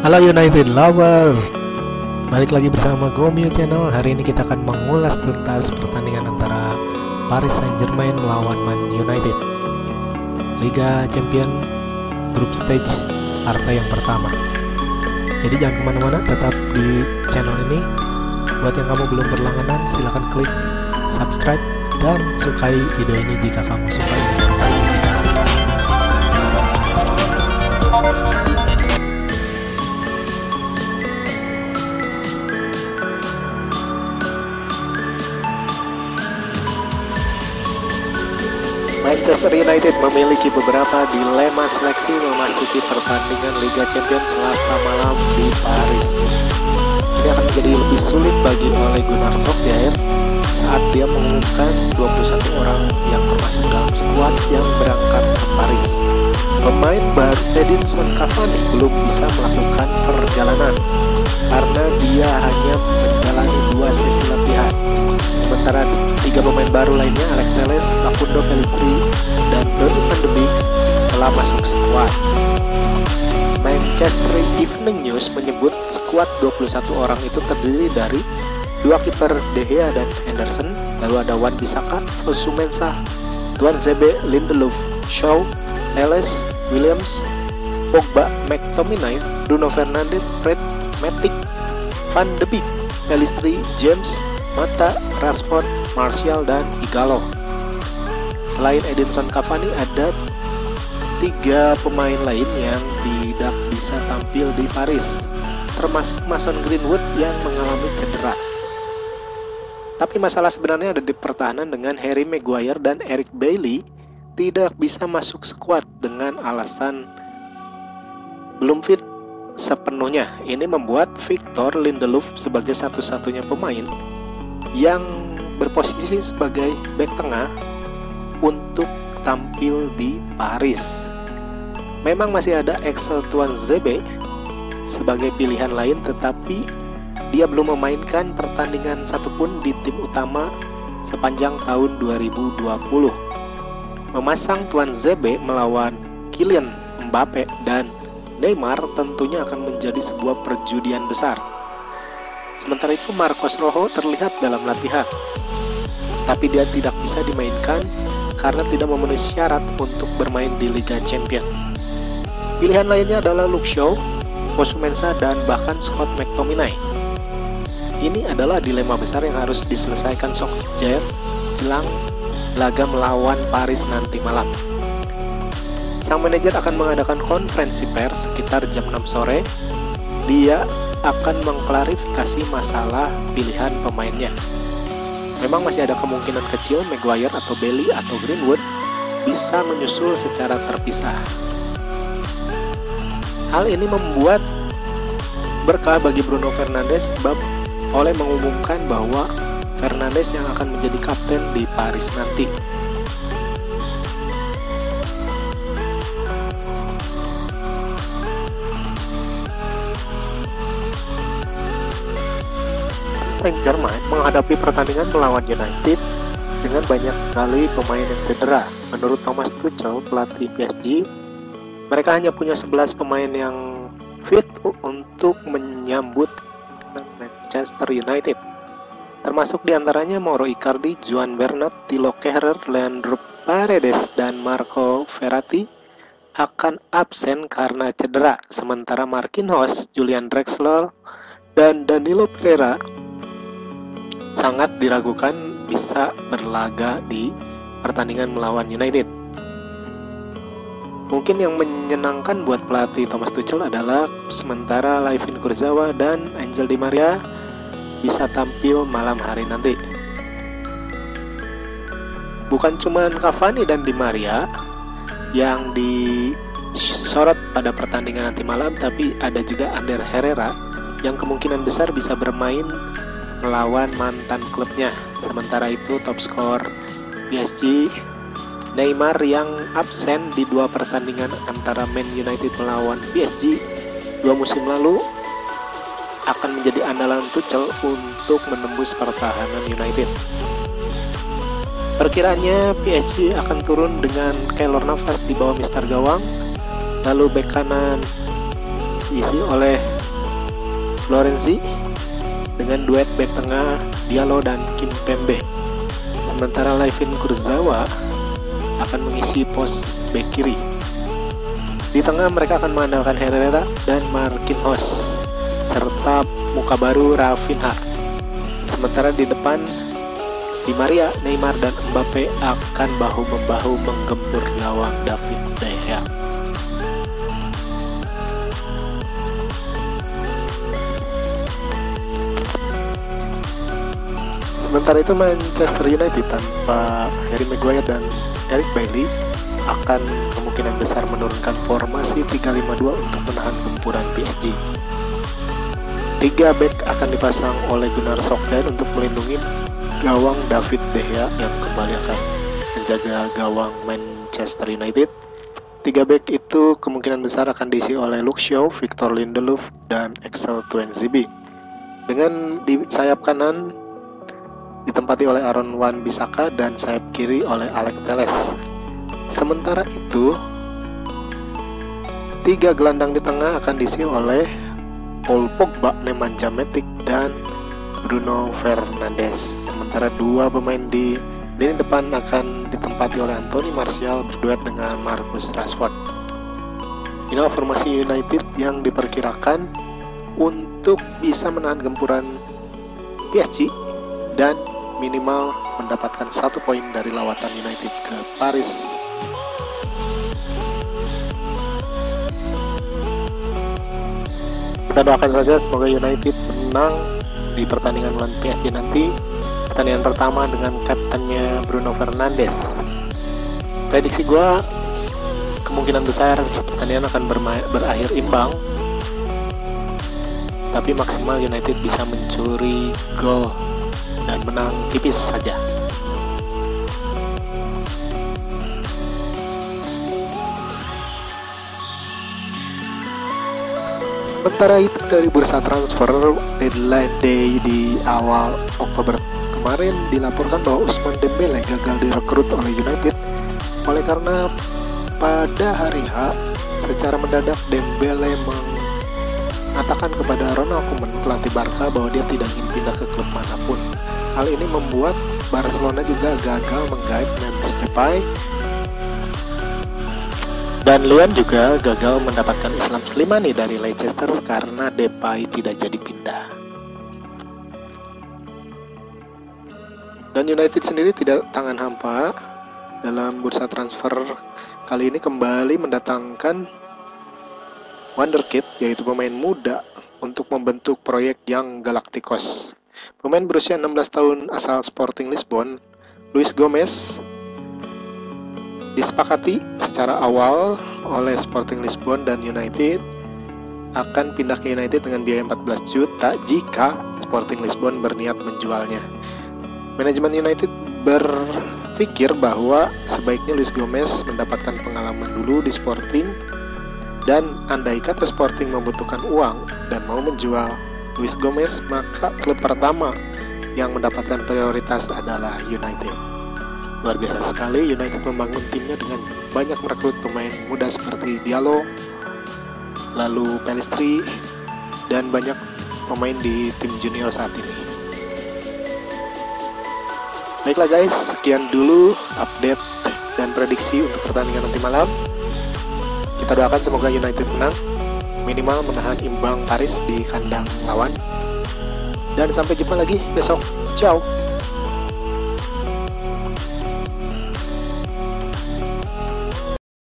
Halo United Lover, balik lagi bersama Gomio Channel. Hari ini kita akan mengulas tuntas pertandingan antara Paris Saint-Germain melawan Man United, Liga Champion Group Stage partai yang pertama. Jadi jangan kemana-mana, tetap di channel ini. Buat yang kamu belum berlangganan, silahkan klik subscribe dan sukai video ini jika kamu suka informasi kita. Manchester United memiliki beberapa dilema seleksi memasuki pertandingan Liga Champions Selasa malam di Paris. Ini akan menjadi lebih sulit bagi Ole Gunnar Solskjaer saat dia mengumumkan 21 orang yang termasuk dalam skuad yang berangkat ke Paris. Pemain baru Edinson Cavani belum bisa melakukan perjalanan karena dia hanya menjalani 2 sesi latihan. Sementara 3 pemain baru lainnya, Alex Telles, Facundo Pellistri, dan Donny van de Beek telah masuk skuad. Manchester Evening News menyebut skuad 21 orang itu terdiri dari 2 kiper De Gea dan Henderson, lalu ada Wan-Bissaka, Fosu Mensah, Tuanzebe, Lindelof, Shaw, Telles, Williams, Pogba, McTominay, Bruno Fernandes, Fred, Matic, Van de Beek, Pellistri, James, Mata, Rashford, Martial, dan Igalo. Selain Edinson Cavani, ada 3 pemain lain yang tidak bisa tampil di Paris, termasuk Mason Greenwood yang mengalami cedera. Tapi masalah sebenarnya ada di pertahanan dengan Harry Maguire dan Eric Bailly tidak bisa masuk skuad dengan alasan belum fit sepenuhnya. Ini membuat Victor Lindelof sebagai satu-satunya pemain yang berposisi sebagai bek tengah untuk tampil di Paris. Memang masih ada Axel Tuanzebe sebagai pilihan lain, tetapi dia belum memainkan pertandingan satupun di tim utama sepanjang tahun 2020. Memasang Tuanzebe melawan Kylian Mbappe dan Neymar tentunya akan menjadi sebuah perjudian besar. Sementara itu Marcos Rojo terlihat dalam latihan, tapi dia tidak bisa dimainkan karena tidak memenuhi syarat untuk bermain di Liga Champions. Pilihan lainnya adalah Luke Shaw, Fosu Mensah, dan bahkan Scott McTominay. Ini adalah dilema besar yang harus diselesaikan Solskjaer jelang laga melawan Paris nanti malam. Sang manajer akan mengadakan konferensi pers sekitar jam 6 sore. Dia akan mengklarifikasi masalah pilihan pemainnya. Memang masih ada kemungkinan kecil Maguire atau Bailly atau Greenwood bisa menyusul secara terpisah. Hal ini membuat berkah bagi Bruno Fernandes sebab Ole mengumumkan bahwa Fernandes yang akan menjadi kapten di Paris nanti. Saint-Germain menghadapi pertandingan melawan United dengan banyak sekali pemain yang cedera. Menurut Thomas Tuchel, pelatih PSG, mereka hanya punya 11 pemain yang fit untuk menyambut Manchester United. Termasuk diantaranya Mauro Icardi, Juan Bernat, Thilo Kehrer, Leandro Paredes, dan Marco Verratti akan absen karena cedera. Sementara Marquinhos, Julian Draxler, dan Danilo Pereira sangat diragukan bisa berlaga di pertandingan melawan United. Mungkin yang menyenangkan buat pelatih Thomas Tuchel adalah sementara Layvin Kurzawa dan Angel Di Maria bisa tampil malam hari nanti. Bukan cuma Cavani dan Di Maria yang disorot pada pertandingan nanti malam, tapi ada juga Ander Herrera yang kemungkinan besar bisa bermain melawan mantan klubnya. Sementara itu top skor PSG Neymar yang absen di 2 pertandingan antara Man United melawan PSG 2 musim lalu akan menjadi andalan Tuchel untuk menembus pertahanan United. Perkiraannya PSG akan turun dengan Keylor Navas di bawah Mister Gawang, lalu bek kanan diisi oleh Florenzi dengan duet back tengah Diallo dan Kimpembe. Sementara Layvin Kurzawa akan mengisi pos back kiri. Di tengah mereka akan mengandalkan Herrera dan Marquinhos serta muka baru Rafinha. Sementara di depan Di Maria, Neymar dan Mbappe akan bahu-membahu menggempur gawang David De Gea. Sementara itu Manchester United tanpa Harry Maguire dan Eric Bailly akan kemungkinan besar menurunkan formasi 3-5-2 untuk menahan gempuran PSG. 3 back akan dipasang oleh Gunnar Solskjaer untuk melindungi gawang David De Gea yang kembali akan menjaga gawang Manchester United. 3 back itu kemungkinan besar akan diisi oleh Luke Shaw, Victor Lindelof, dan Axel Tuanzebe. Dengan di sayap kanan ditempati oleh Aaron Wan-Bissaka dan sayap kiri oleh Alex Telles. Sementara itu 3 gelandang di tengah akan diisi oleh Paul Pogba, Nemanja Matic, dan Bruno Fernandes. Sementara 2 pemain di lini depan akan ditempati oleh Anthony Martial berduet dengan Marcus Rashford. Inilah formasi United yang diperkirakan untuk bisa menahan gempuran PSG dan minimal mendapatkan 1 poin dari lawatan United ke Paris. Kita doakan saja semoga United menang di pertandingan melawan PSG nanti. Pertandingan pertama dengan kaptennya Bruno Fernandes. Prediksi gue kemungkinan besar pertandingan akan berakhir imbang, tapi maksimal United bisa mencuri gol dan menang tipis saja. Sementara itu dari bursa transfer deadline day di awal Oktober kemarin dilaporkan bahwa Ousmane Dembele gagal direkrut oleh United oleh karena pada hari H secara mendadak Dembele mengatakan kepada Ronald Koeman, pelatih Barca, bahwa dia tidak ingin pindah ke klub manapun. Hal ini membuat Barcelona juga gagal menggait Memphis Depay dan Lyon juga gagal mendapatkan Islam Slimani dari Leicester karena Depay tidak jadi pindah. Dan United sendiri tidak tangan hampa dalam bursa transfer kali ini, kembali mendatangkan wonderkid, yaitu pemain muda untuk membentuk proyek Young Galacticos. Pemain berusia 16 tahun asal Sporting Lisbon, Luis Gomez, disepakati secara awal oleh Sporting Lisbon dan United akan pindah ke United dengan biaya 14 juta jika Sporting Lisbon berniat menjualnya. Manajemen United berpikir bahwa sebaiknya Luis Gomez mendapatkan pengalaman dulu di Sporting, dan andai kata Sporting membutuhkan uang dan mau menjual Luis Gomez, maka klub pertama yang mendapatkan prioritas adalah United. Luar biasa sekali, United membangun timnya dengan banyak merekrut pemain muda seperti Diallo, lalu Pellistri, dan banyak pemain di tim junior saat ini. Baiklah guys, sekian dulu update dan prediksi untuk pertandingan nanti malam. Kita doakan semoga United menang, minimal menahan imbang Paris di kandang lawan. Dan sampai jumpa lagi besok. Ciao.